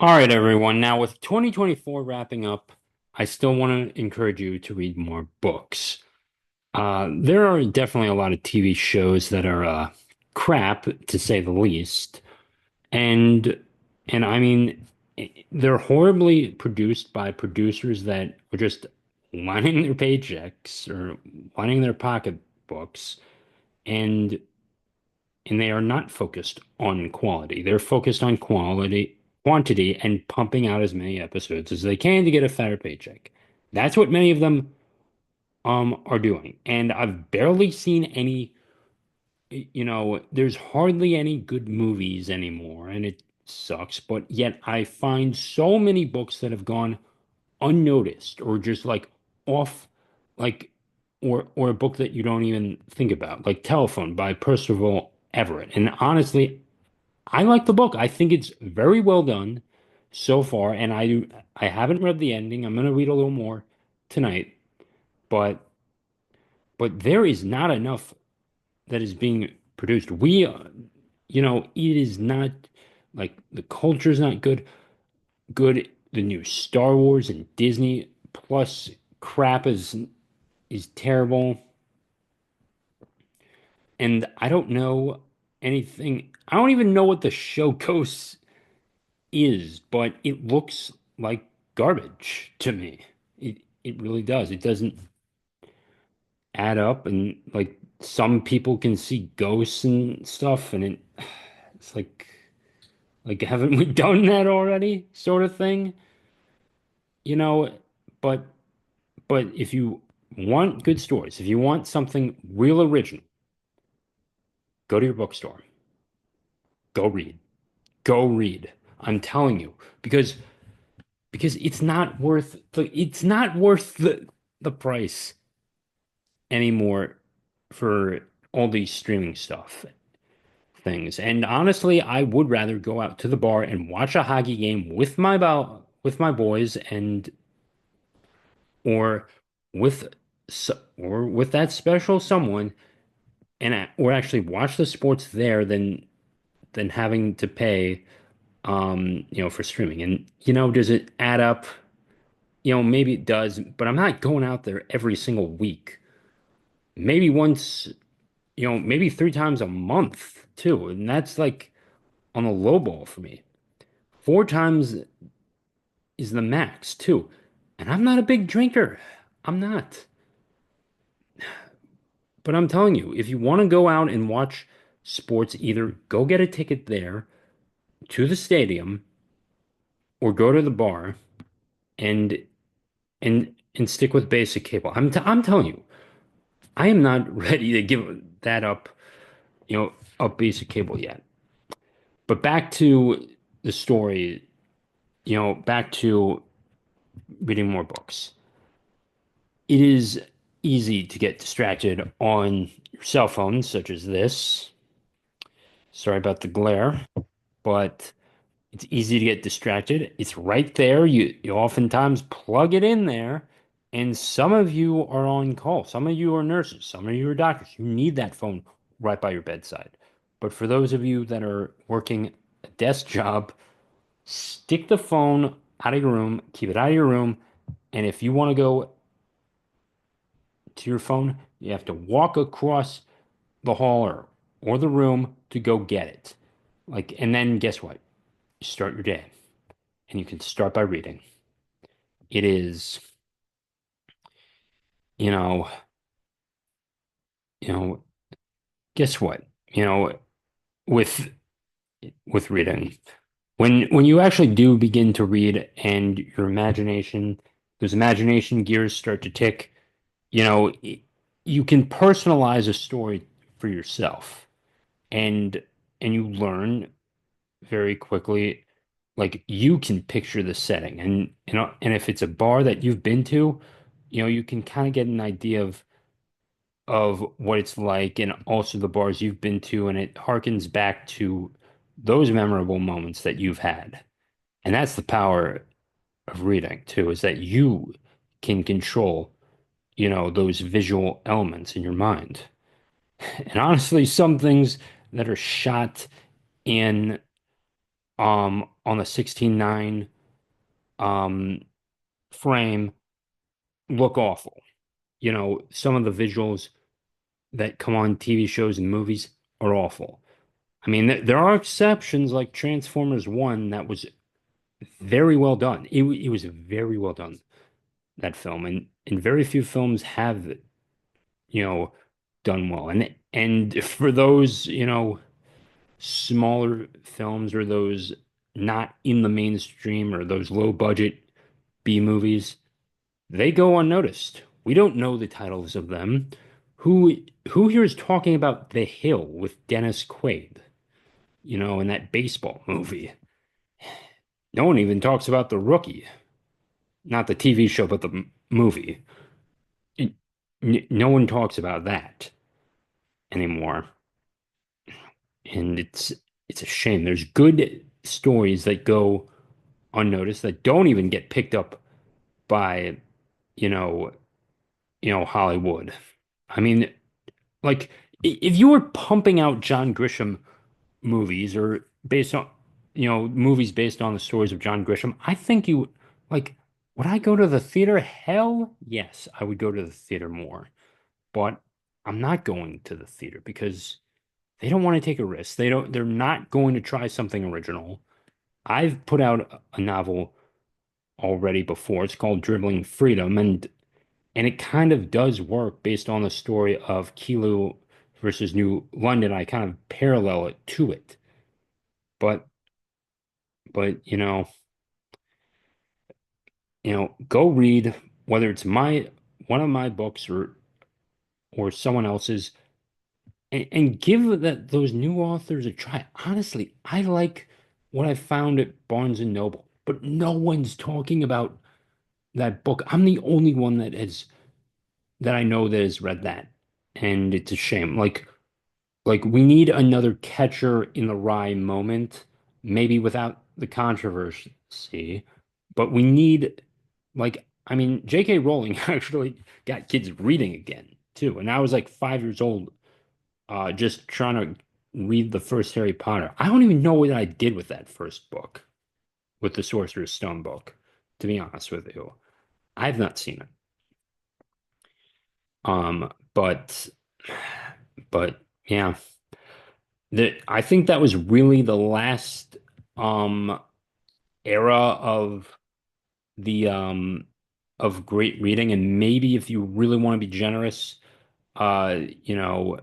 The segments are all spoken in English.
All right, everyone. Now, with 2024 wrapping up, I still want to encourage you to read more books. There are definitely a lot of TV shows that are crap, to say the least, and and I mean, they're horribly produced by producers that are just wanting their paychecks or wanting their pocketbooks, and and they are not focused on quality. They're focused on quantity, and pumping out as many episodes as they can to get a fatter paycheck. That's what many of them are doing. And I've barely seen any, there's hardly any good movies anymore, and it sucks, but yet I find so many books that have gone unnoticed or just like off like or a book that you don't even think about, like Telephone by Percival Everett. And honestly, I like the book. I think it's very well done so far, and I haven't read the ending. I'm gonna read a little more tonight, but there is not enough that is being produced. It is not like the culture's not good. The new Star Wars and Disney Plus crap is terrible, and I don't know anything. I don't even know what the show Ghosts is, but it looks like garbage to me. It really does. It doesn't add up, and like some people can see ghosts and stuff, and it's like haven't we done that already? Sort of thing, you know. But if you want good stories, if you want something real original, go to your bookstore. Go read. Go read. I'm telling you, because it's not worth the price anymore for all these streaming stuff things. And honestly, I would rather go out to the bar and watch a hockey game with my boys, and or with or with that special someone, or actually watch the sports there than having to pay for streaming. And does it add up? Maybe it does, but I'm not going out there every single week. Maybe once, maybe three times a month too. And that's like on the low ball for me. Four times is the max too. And I'm not a big drinker. I'm not. But I'm telling you, if you want to go out and watch sports, either go get a ticket there to the stadium or go to the bar and and stick with basic cable. I'm telling you, I am not ready to give that up, up basic cable yet. But back to the story, back to reading more books. It is easy to get distracted on your cell phones, such as this. Sorry about the glare, but it's easy to get distracted. It's right there. You oftentimes plug it in there, and some of you are on call. Some of you are nurses. Some of you are doctors. You need that phone right by your bedside. But for those of you that are working a desk job, stick the phone out of your room, keep it out of your room, and if you want to go to your phone, you have to walk across the hall or the room to go get it. And then guess what? You start your day, and you can start by reading. It is, you know, you know, guess what? You know, with reading, when you actually do begin to read and those imagination gears start to tick, you know, you can personalize a story for yourself, and you learn very quickly. Like you can picture the setting, and and if it's a bar that you've been to, you can kind of get an idea of what it's like, and also the bars you've been to, and it harkens back to those memorable moments that you've had. And that's the power of reading too, is that you can control, those visual elements in your mind. And honestly, some things that are shot in on the 16:9 um frame look awful. Some of the visuals that come on TV shows and movies are awful. I mean, there are exceptions like Transformers 1 that was very well done. It was very well done, that film, and very few films have, you know, done well. And for those, smaller films or those not in the mainstream or those low budget B movies, they go unnoticed. We don't know the titles of them. Who who here is talking about The Hill with Dennis Quaid, in that baseball movie? No one even talks about The Rookie, not the TV show, but the movie. It- no one talks about that anymore, and it's a shame. There's good stories that go unnoticed that don't even get picked up by, you know, Hollywood. I mean, like if you were pumping out John Grisham movies or based on, movies based on the stories of John Grisham, I think like, would I go to the theater? Hell, yes, I would go to the theater more. But I'm not going to the theater because they don't want to take a risk. They're not going to try something original. I've put out a novel already before. It's called Dribbling Freedom, and it kind of does work based on the story of Kilo versus New London. I kind of parallel it to it. But but go read whether it's my one of my books or someone else's, and give those new authors a try. Honestly, I like what I found at Barnes and Noble, but no one's talking about that book. I'm the only one that I know that has read that, and it's a shame. Like we need another Catcher in the Rye moment, maybe without the controversy, but we need, like, I mean, J.K. Rowling actually got kids reading again too, and I was like 5 years old, just trying to read the first Harry Potter. I don't even know what I did with that first book, with the Sorcerer's Stone book, to be honest with you. I've not seen it. But yeah, I think that was really the last um era the of great reading, and maybe if you really want to be generous, uh, you know,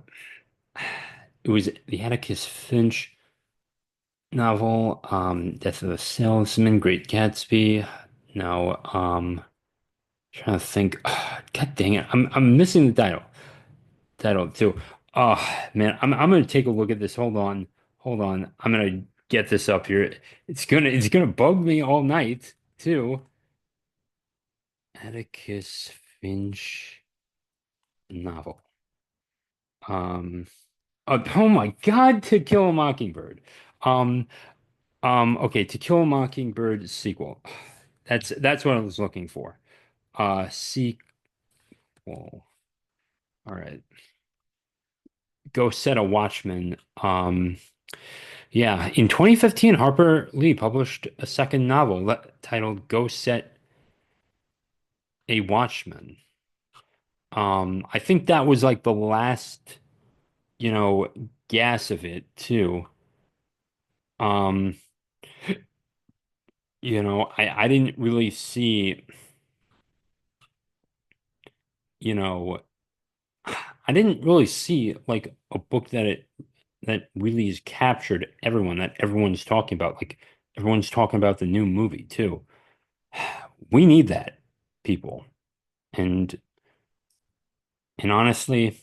it was the Atticus Finch novel, Death of a Salesman, Great Gatsby. No, trying to think. God dang it, I'm missing the title too. Oh man, I'm gonna take a look at this. Hold on. I'm gonna get this up here. It's gonna bug me all night too. Atticus Finch novel. Um. Oh my God, To Kill a Mockingbird. Um. Okay, To Kill a Mockingbird sequel. That's what I was looking for. Sequel. All right. Go Set a Watchman. Yeah, in 2015, Harper Lee published a second novel titled Go Set a Watchman. I think that was like the last, you know, gas of it too. Um, I didn't really see, you know, I didn't really see like a book that really has captured everyone that everyone's talking about. Like everyone's talking about the new movie too. We need that, people. And and honestly,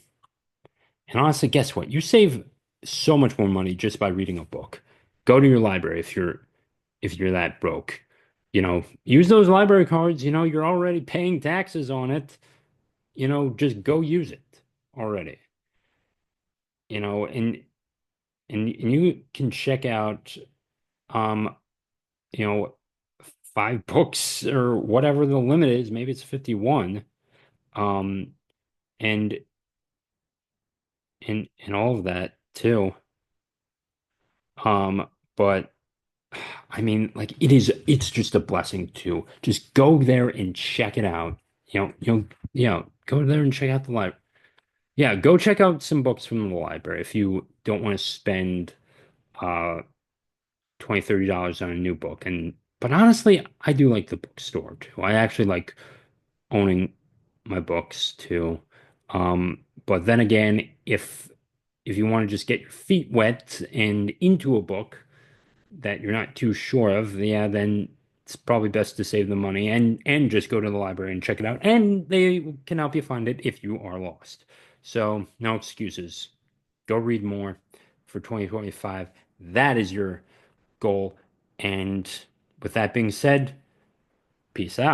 guess what? You save so much more money just by reading a book. Go to your library if you're that broke. Use those library cards. You're already paying taxes on it. Just go use it already. And you can check out um, you know, 5 books or whatever the limit is. Maybe it's 51. Um, and and all of that too. But I mean, like it's just a blessing to just go there and check it out. Go there and check out the library. Yeah, go check out some books from the library if you don't want to spend uh 20, $30 on a new book. And but honestly, I do like the bookstore too. I actually like owning my books too. But then again, if you want to just get your feet wet and into a book that you're not too sure of, yeah, then it's probably best to save the money and just go to the library and check it out. And they can help you find it if you are lost. So no excuses. Go read more for 2025. That is your goal. And with that being said, peace out.